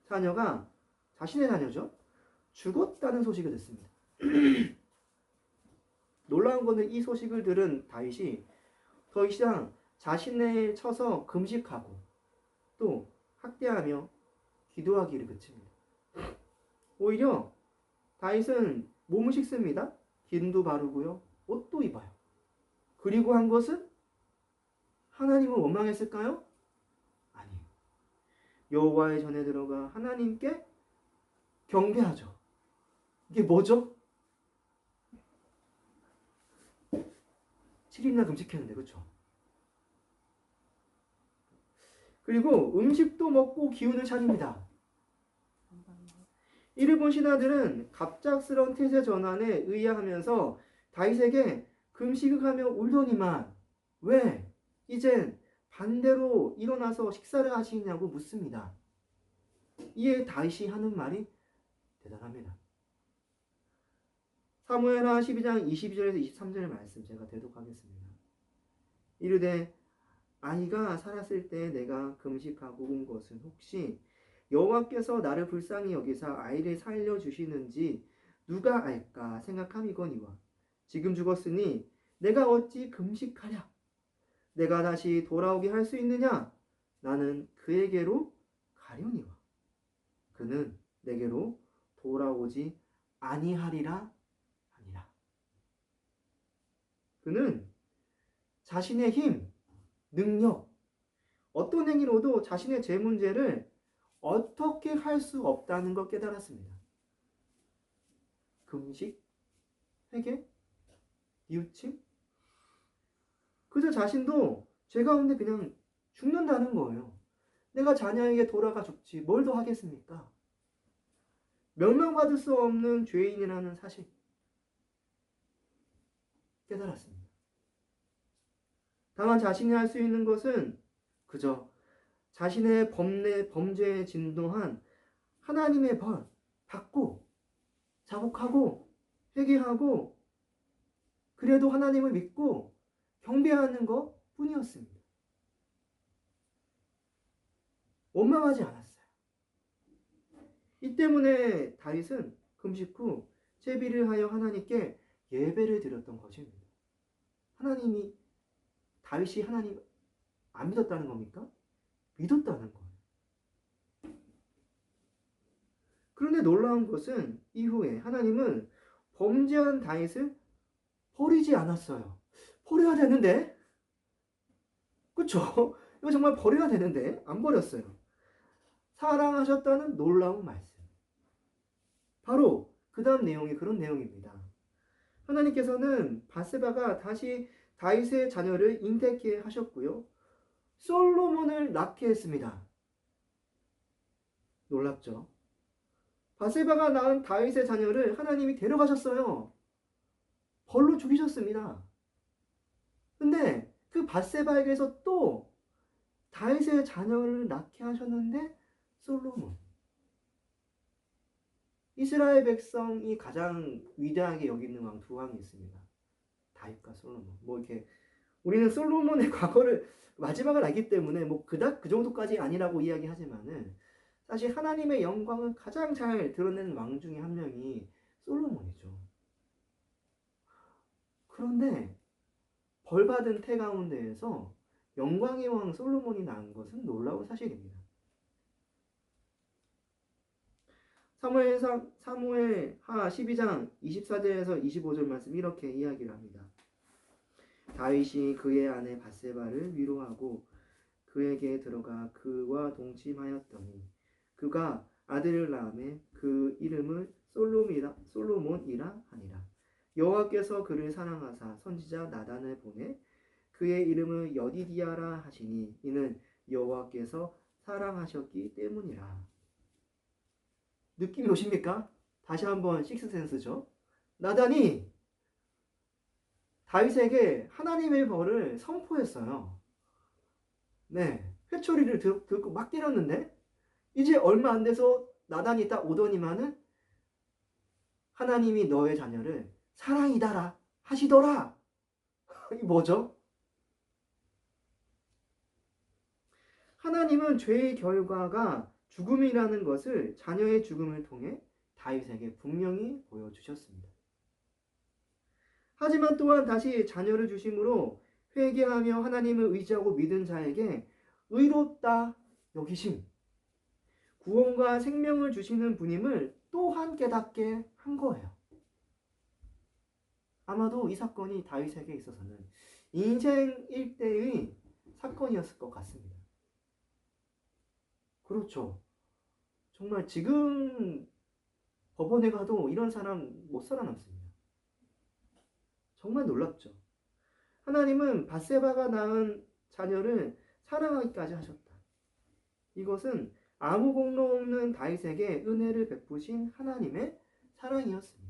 자녀가 자신의 자녀죠. 죽었다는 소식을 듣습니다. 놀라운 것은 이 소식을 들은 다윗이 더 이상 자신을 쳐서 금식하고 또 학대하며 기도하기를 그칩니다. 오히려 다윗은 몸을 씻습니다. 기름도 바르고요. 옷도 입어요. 그리고 한 것은 하나님을 원망했을까요? 아니에요. 여호와의 전에 들어가 하나님께 경배하죠. 이게 뭐죠? 7일이나 금식했는데, 그렇죠? 그리고 음식도 먹고 기운을 차립니다. 이를 본 신하들은 갑작스러운 태세 전환에 의아하면서 다윗에게 금식을 하며 울더니만 왜? 이젠 반대로 일어나서 식사를 하시냐고 묻습니다. 이에 다윗이 하는 말이 대단합니다. 사무엘하 12장 22절에서 23절의 말씀 제가 대독하겠습니다. 이르되 아이가 살았을 때 내가 금식하고 온 것은 혹시 여호와께서 나를 불쌍히 여기사 아이를 살려주시는지 누가 알까 생각함이거니와 지금 죽었으니 내가 어찌 금식하랴 내가 다시 돌아오게 할 수 있느냐 나는 그에게로 가려니와 그는 내게로 돌아오지 아니하리라 하니라. 그는 자신의 힘, 능력, 어떤 행위로도 자신의 죄 문제를 어떻게 할 수 없다는 걸 깨달았습니다. 금식, 회개, 뉘우침, 그저 자신도 죄 가운데 그냥 죽는다는 거예요. 내가 자녀에게 돌아가 죽지 뭘 더 하겠습니까? 멸망받을 수 없는 죄인이라는 사실 깨달았습니다. 다만 자신이 할 수 있는 것은 그저 자신의 범죄에 진동한 하나님의 벌 받고 자복하고 회개하고 그래도 하나님을 믿고 경배하는 것 뿐이었습니다. 원망하지 않았어요. 이 때문에 다윗은 금식 후 제비를 하여 하나님께 예배를 드렸던 것입니다. 다윗이 하나님 안 믿었다는 겁니까? 믿었다는 거예요. 그런데 놀라운 것은 이후에 하나님은 범죄한 다윗을 버리지 않았어요. 버려야 되는데? 그쵸? 이거 정말 버려야 되는데 안 버렸어요. 사랑하셨다는 놀라운 말씀. 바로 그 다음 내용이 그런 내용입니다. 하나님께서는 밧세바가 다시 다윗의 자녀를 잉태케 하셨고요. 솔로몬을 낳게 했습니다. 놀랍죠? 밧세바가 낳은 다윗의 자녀를 하나님이 데려가셨어요. 벌로 죽이셨습니다. 근데 그 밧세바에게서 또 다윗의 자녀를 낳게 하셨는데 솔로몬. 이스라엘 백성이 가장 위대하게 여기는 왕 두 왕이 있습니다. 다윗과 솔로몬. 뭐 이렇게 우리는 솔로몬의 과거를 마지막을 알기 때문에 뭐 그닥 그 정도까지 아니라고 이야기하지만은 사실 하나님의 영광을 가장 잘 드러내는 왕 중에 한 명이 솔로몬이죠. 그런데 벌받은 태 가운데에서 영광의 왕 솔로몬이 낳은 것은 놀라운 사실입니다. 사무엘하 12장 24절에서 25절 말씀 이렇게 이야기를 합니다. 다윗이 그의 아내 밧세바를 위로하고 그에게 들어가 그와 동침하였더니 그가 아들을 낳음에 그 이름을 솔로몬이라 하니라. 여호와께서 그를 사랑하사 선지자 나단을 보내 그의 이름을 여디디아라 하시니 이는 여호와께서 사랑하셨기 때문이라. 느낌이 오십니까? 다시 한번 식스센스죠. 나단이 다윗에게 하나님의 벌을 선포했어요. 네, 회초리를 들고 막 때렸는데 이제 얼마 안 돼서 나단이 딱 오더니만은 하나님이 너의 자녀를 사랑이다라 하시더라. 이게 뭐죠? 하나님은 죄의 결과가 죽음이라는 것을 자녀의 죽음을 통해 다윗에게 분명히 보여주셨습니다. 하지만 또한 다시 자녀를 주심으로 회개하며 하나님을 의지하고 믿은 자에게 의롭다 여기심, 구원과 생명을 주시는 분임을 또한 깨닫게 한 거예요. 아마도 이 사건이 다윗에게 있어서는 인생 일대의 사건이었을 것 같습니다. 그렇죠. 정말 지금 법원에 가도 이런 사람 못 살아남습니다. 정말 놀랍죠. 하나님은 밧세바가 낳은 자녀를 사랑하기까지 하셨다. 이것은 아무 공로 없는 다윗에게 은혜를 베푸신 하나님의 사랑이었습니다.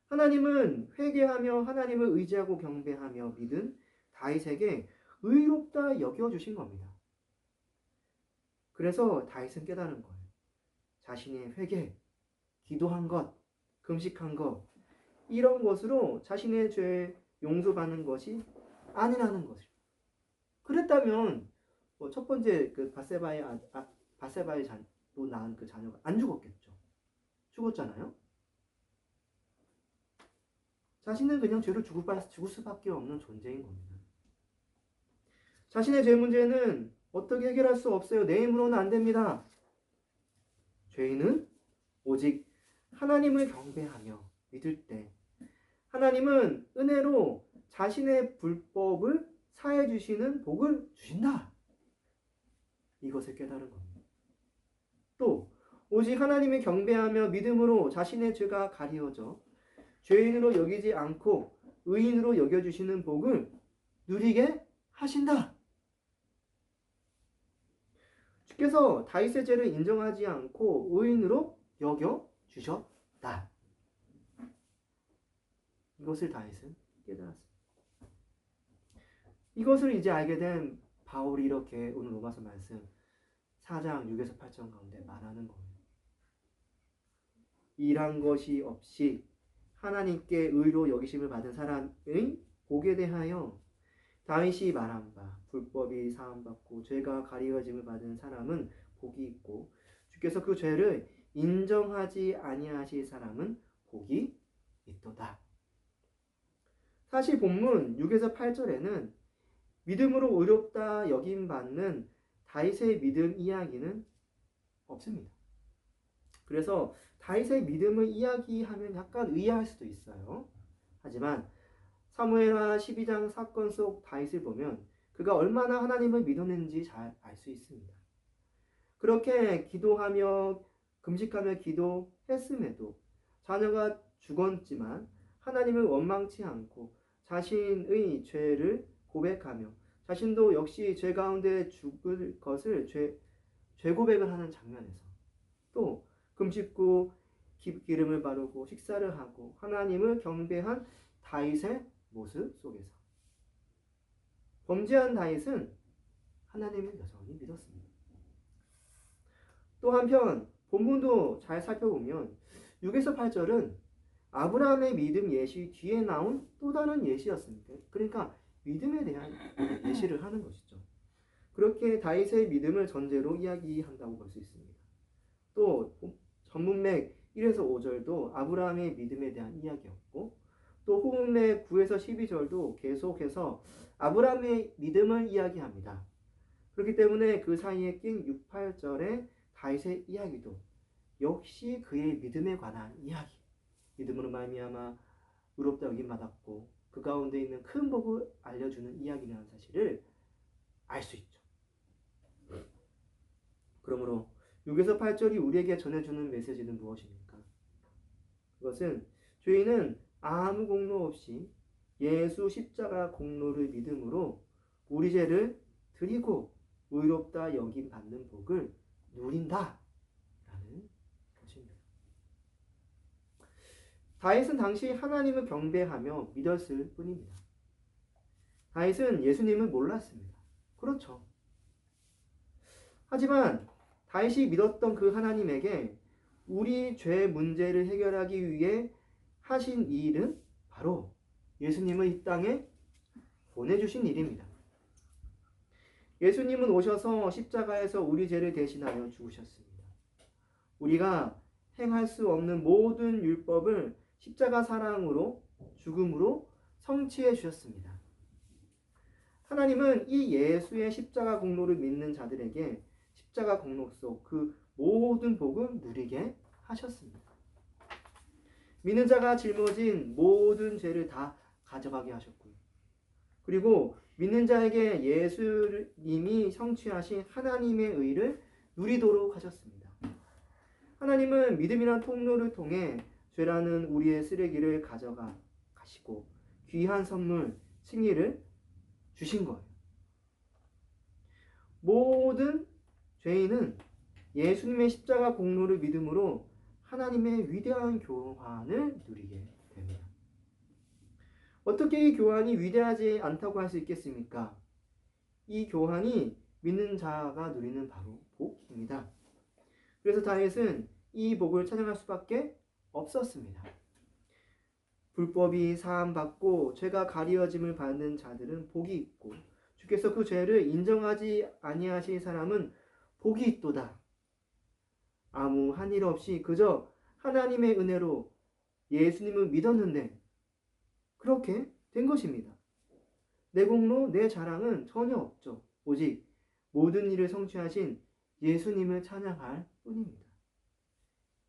하나님은 회개하며 하나님을 의지하고 경배하며 믿은 다윗에게 의롭다 여겨주신 겁니다. 그래서 다윗은 깨달은 거예요. 자신의 회개, 기도한 것, 금식한 것, 이런 것으로 자신의 죄 용서받는 것이 아니라는 것을. 그랬다면 첫 번째 그 바세바의 자로 낳은 그 자녀가 안 죽었겠죠. 죽었잖아요. 자신은 그냥 죄로 죽을 수밖에 없는 존재인 겁니다. 자신의 죄 문제는 어떻게 해결할 수 없어요. 내 힘으로는 안 됩니다. 죄인은 오직 하나님을 경배하며 믿을 때 하나님은 은혜로 자신의 불법을 사해 주시는 복을 주신다. 이것을 깨달은 겁니다. 또 오직 하나님을 경배하며 믿음으로 자신의 죄가 가리워져 죄인으로 여기지 않고 의인으로 여겨주시는 복을 누리게 하신다. 주께서 다윗의 죄를 인정하지 않고 의인으로 여겨주셨다. 이것을 다윗은 깨달았습니다. 이것을 이제 알게 된 바울이 이렇게 오늘 로마서 말씀 4장 6에서 8절 가운데 말하는 거예요. 일한 것이 없이 하나님께 의로 여기심을 받은 사람의 복에 대하여 다윗이 말한 바 불법이 사함받고 죄가 가리워짐을 받은 사람은 복이 있고 주께서 그 죄를 인정하지 아니하실 사람은 복이 있도다. 사실 본문 6에서 8절에는 믿음으로 의롭다 여김받는 다윗의 믿음 이야기는 없습니다. 그래서 다윗의 믿음을 이야기하면 약간 의아할 수도 있어요. 하지만 사무엘하 12장 사건 속 다윗을 보면 그가 얼마나 하나님을 믿었는지 잘 알 수 있습니다. 그렇게 기도하며 금식하며 기도했음에도 자녀가 죽었지만 하나님을 원망치 않고 자신의 죄를 고백하며 자신도 역시 죄 가운데 죽을 것을 죄 고백을 하는 장면에서 또 금식고 기름을 바르고 식사를 하고 하나님을 경배한 다윗의 모습 속에서 범죄한 다윗은 하나님을 여전히 믿었습니다. 또 한편 본문도 잘 살펴보면 6에서 8절은 아브라함의 믿음 예시 뒤에 나온 또 다른 예시였습니다. 그러니까 믿음에 대한 예시를 하는 것이죠. 그렇게 다윗의 믿음을 전제로 이야기한다고 볼 수 있습니다. 또 전문맥 1에서 5절도 아브라함의 믿음에 대한 이야기였고 또 후문맥 9에서 12절도 계속해서 아브라함의 믿음을 이야기합니다. 그렇기 때문에 그 사이에 낀 6, 8절의 다윗의 이야기도 역시 그의 믿음에 관한 이야기, 믿음으로 말미암아 의롭다 여김 받았고 그 가운데 있는 큰 복을 알려주는 이야기라는 사실을 알 수 있죠. 그러므로 6에서 8절이 우리에게 전해주는 메시지는 무엇입니까? 그것은 죄인은 아무 공로 없이 예수 십자가 공로를 믿음으로 우리 죄를 드리고 의롭다 여김 받는 복을 누린다 라는 것입니다. 다윗은 당시 하나님을 경배하며 믿었을 뿐입니다. 다윗은 예수님을 몰랐습니다. 그렇죠. 하지만 다윗이 믿었던 그 하나님에게 우리 죄 문제를 해결하기 위해 하신 이 일은 바로 예수님을 이 땅에 보내주신 일입니다. 예수님은 오셔서 십자가에서 우리 죄를 대신하여 죽으셨습니다. 우리가 행할 수 없는 모든 율법을 십자가 사랑으로 죽음으로 성취해 주셨습니다. 하나님은 이 예수의 십자가 공로를 믿는 자들에게 십자가 공로 속 그 모든 복을 누리게 하셨습니다. 믿는 자가 짊어진 모든 죄를 다 가져가게 하셨고요. 그리고 믿는 자에게 예수님이 성취하신 하나님의 의를 누리도록 하셨습니다. 하나님은 믿음이란 통로를 통해 죄라는 우리의 쓰레기를 가져가 가시고 귀한 선물, 승리를 주신 거예요. 모든 죄인은 예수님의 십자가 공로를 믿음으로 하나님의 위대한 교환을 누리게 됩니다. 어떻게 이 교환이 위대하지 않다고 할 수 있겠습니까? 이 교환이 믿는 자가 누리는 바로 복입니다. 그래서 다윗은 이 복을 찬양할 수밖에 없었습니다. 불법이 사함받고 죄가 가리워짐을 받는 자들은 복이 있고 주께서 그 죄를 인정하지 아니하신 사람은 복이 있도다. 아무 한 일 없이 그저 하나님의 은혜로 예수님을 믿었는데 그렇게 된 것입니다. 내 공로, 내 자랑은 전혀 없죠. 오직 모든 일을 성취하신 예수님을 찬양할 뿐입니다.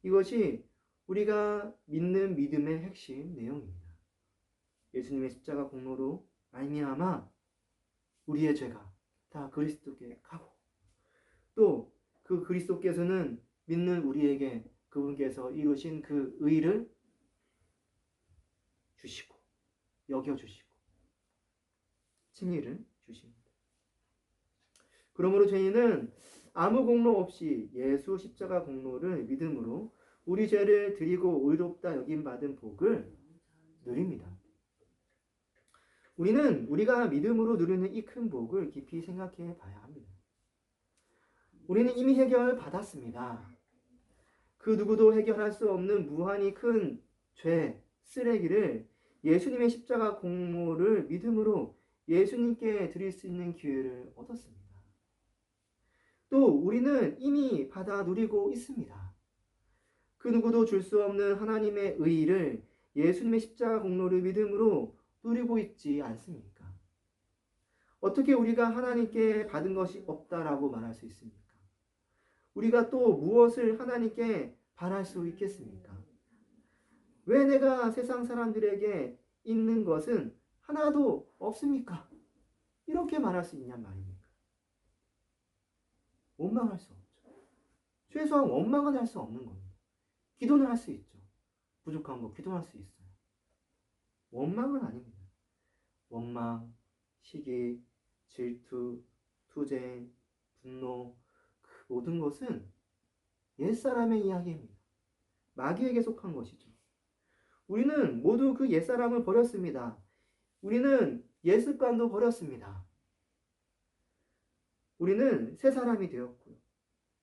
이것이 우리가 믿는 믿음의 핵심 내용입니다. 예수님의 십자가 공로로 말미암아 우리의 죄가 다 그리스도께 가고 또 그 그리스도께서는 믿는 우리에게 그분께서 이루신 그 의를 주시고 여겨주시고 칭의를 주십니다. 그러므로 저희는 아무 공로 없이 예수 십자가 공로를 믿음으로 우리 죄를 드리고 의롭다 여김받은 복을 누립니다. 우리는 우리가 믿음으로 누리는 이 큰 복을 깊이 생각해 봐야 합니다. 우리는 이미 해결받았습니다. 그 누구도 해결할 수 없는 무한히 큰 죄, 쓰레기를 예수님의 십자가 공로를 믿음으로 예수님께 드릴 수 있는 기회를 얻었습니다. 또 우리는 이미 받아 누리고 있습니다. 그 누구도 줄 수 없는 하나님의 의의를 예수님의 십자가 공로를 믿음으로 누리고 있지 않습니까? 어떻게 우리가 하나님께 받은 것이 없다라고 말할 수 있습니까? 우리가 또 무엇을 하나님께 바랄 수 있겠습니까? 왜 내가 세상 사람들에게 있는 것은 하나도 없습니까? 이렇게 말할 수 있냔 말입니까? 원망할 수 없죠. 최소한 원망은 할 수 없는 겁니다. 기도는 할 수 있죠. 부족한 거 기도할 수 있어요. 원망은 아닙니다. 원망, 시기, 질투, 투쟁, 분노 그 모든 것은 옛사람의 이야기입니다. 마귀에게 속한 것이죠. 우리는 모두 그 옛사람을 버렸습니다. 우리는 옛습관도 버렸습니다. 우리는 새 사람이 되었고요.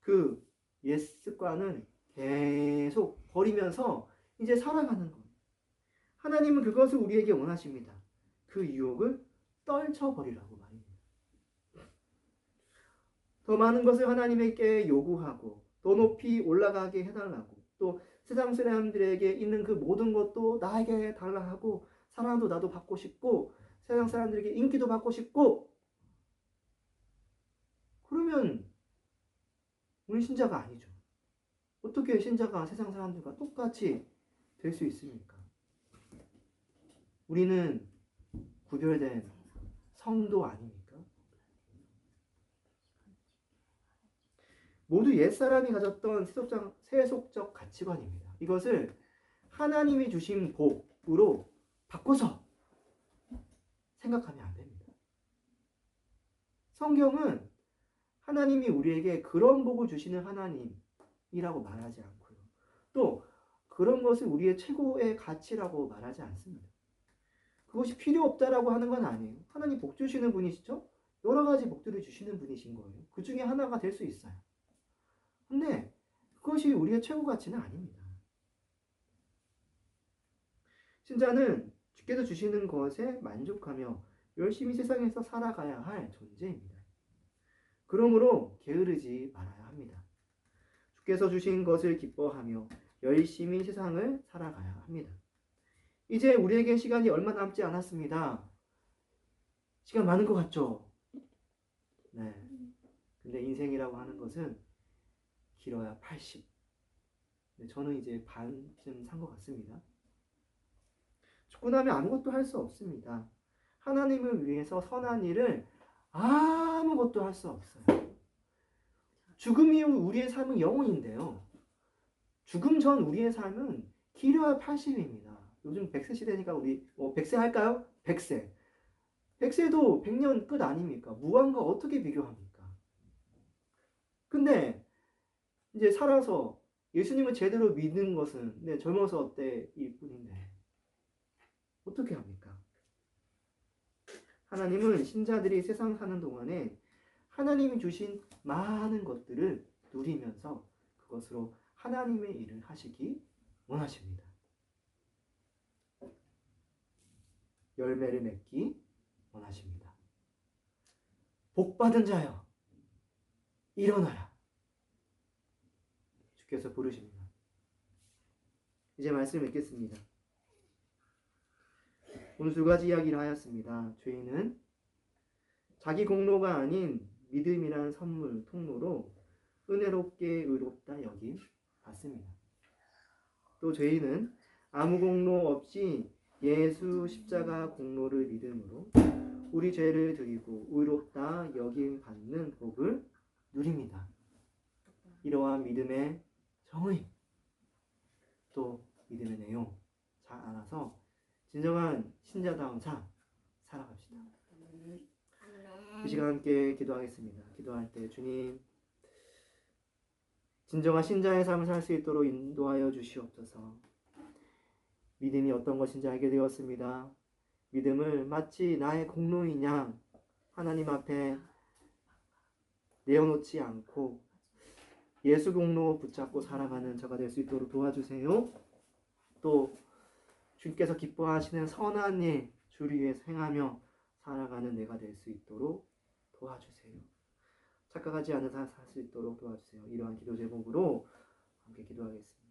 그 옛습관은 계속 버리면서 이제 살아가는 겁니다. 하나님은 그것을 우리에게 원하십니다. 그 유혹을 떨쳐버리라고 말입니다. 더 많은 것을 하나님께 요구하고 더 높이 올라가게 해달라고 또 세상 사람들에게 있는 그 모든 것도 나에게 달라 하고 사랑도 나도 받고 싶고 세상 사람들에게 인기도 받고 싶고 그러면 우리 신자가 아니죠. 어떻게 신자가 세상 사람들과 똑같이 될 수 있습니까? 우리는 구별된 성도 아닙니까? 모두 옛사람이 가졌던 세속적 가치관입니다. 이것을 하나님이 주신 복으로 바꿔서 생각하면 안 됩니다. 성경은 하나님이 우리에게 그런 복을 주시는 하나님이라고 말하지 않고요. 또 그런 것을 우리의 최고의 가치라고 말하지 않습니다. 그것이 필요 없다라고 하는 건 아니에요. 하나님 복 주시는 분이시죠? 여러 가지 복들을 주시는 분이신 거예요. 그 중에 하나가 될 수 있어요. 근데 그것이 우리의 최고 가치는 아닙니다. 신자는 주께서 주시는 것에 만족하며 열심히 세상에서 살아가야 할 존재입니다. 그러므로 게으르지 말아야 합니다. 주께서 주신 것을 기뻐하며 열심히 세상을 살아가야 합니다. 이제 우리에게 시간이 얼마 남지 않았습니다. 시간 많은 것 같죠? 네. 근데 인생이라고 하는 것은 길어야 80. 저는 이제 반쯤 산 것 같습니다. 죽고 나면 아무것도 할 수 없습니다. 하나님을 위해서 선한 일을 아무것도 할 수 없어요. 죽음 이후 우리의 삶은 영원인데요. 죽음 전 우리의 삶은 길어야 80입니다. 요즘 100세 시대니까 우리 100세 할까요? 100세. 100세도 100년 끝 아닙니까? 무한과 어떻게 비교합니까? 근데 이제 살아서 예수님을 제대로 믿는 것은 젊어서 때일 뿐인데 어떻게 합니까? 하나님은 신자들이 세상 사는 동안에 하나님이 주신 많은 것들을 누리면서 그것으로 하나님의 일을 하시기 원하십니다. 열매를 맺기 원하십니다. 복받은 자여 일어나라. 주께서 부르십니다. 이제 말씀을 읽겠습니다. 오늘 두 가지 이야기를 하였습니다. 죄인은 자기 공로가 아닌 믿음이란 선물 통로로 은혜롭게 의롭다 여김 받습니다. 또 죄인은 아무 공로 없이 예수 십자가 공로를 믿음으로 우리 죄를 드리고 의롭다 여김 받는 복을 누립니다. 이러한 믿음의 정의, 또 믿음의 내용 잘 알아서 진정한 신자다운 삶 살아갑시다. 이 시간 함께 기도하겠습니다. 기도할 때 주님, 진정한 신자의 삶을 살 수 있도록 인도하여 주시옵소서. 믿음이 어떤 것인지 알게 되었습니다. 믿음을 마치 나의 공로인 양 하나님 앞에 내어놓지 않고 예수 공로 붙잡고 살아가는 저가 될 수 있도록 도와주세요. 또 주께서 기뻐하시는 선한 일 주를 위해서 행하며 살아가는 내가 될 수 있도록 도와주세요. 착각하지 않은 삶 살 수 있도록 도와주세요. 이러한 기도 제목으로 함께 기도하겠습니다.